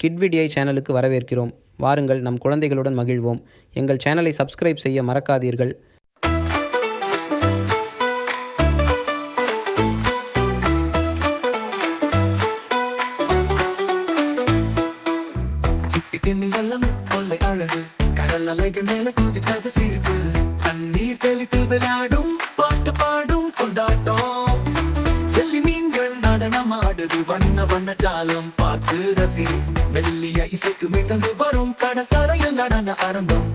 கிட்விடியை சேனலுக்கு வரவேற்கிறோம். வாருங்கள், நம் குழந்தைகளுடன் மகிழ்வோம். எங்கள் சேனலை சப்ஸ்கிரைப் செய்ய மறக்காதீர்கள். கொள்ளை அழகு கடல் அலைகள் மேல குதித்தது சிரிப்பு தண்ணீர் தெளித்து விளையாடும் பாட்டு பாடும் கொண்டாட்டம் ஜெல்லி மீன்கள் நடனம் ஆடுது வண்ண வண்ண ஜாலம் பார்த்து ரசி மெல்லிய இசைக்கு மிதந்து வரும் கடல் கரையில் நடன அரங்கம்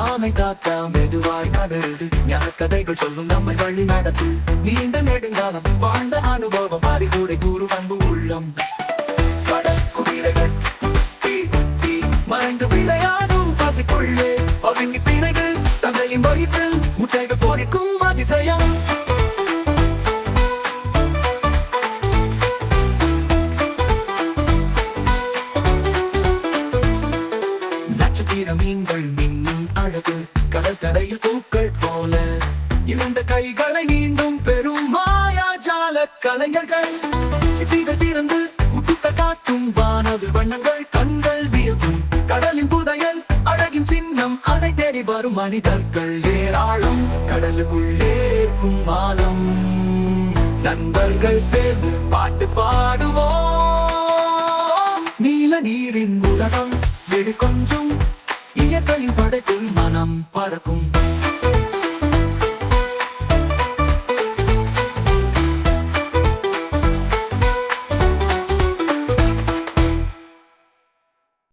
ஆமை தாத்தா மெதுவாய் நகருது ஞானக்கதைகள் சொல்லும் நம்மை வழி நடத்து நீண்ட நெடுங்காலம் வாழ்ந்த அனுபவம் அறிவுரை கூறு அன்பு உள்ளம் கடல் குதிரைகள் மறைந்து விளையாடும் பசிக்குள்ளே அவன் பிணைகு தந்தையின் வயிற்றில் முட்டைகள் பொறிக்கும் அதிசயம் நட்சத்திர மீன்கள் அழகு கடல் தரையில் பூக்கள் போல இருந்த கைகளை மீண்டும் பெரும் மாயாஜால கலைஞர்கள் சித்திகள் திறந்து முத்துக்கள் காட்டும் வானவில் வண்ணங்கள் கண்கள் வியக்கும் கடலின் புதையல் அழகின் சின்னம் அதை தேடி வரும் மனிதர்கள் ஏராளம் கடலுக்குள்ளே மாலம் நண்பர்கள் சேர்ந்து பாட்டு பாடுவோம் நீல நீரின் உலகம் வெடு கொஞ்சம் இயற்கையின் படைப்பில் மனம் பறக்கும்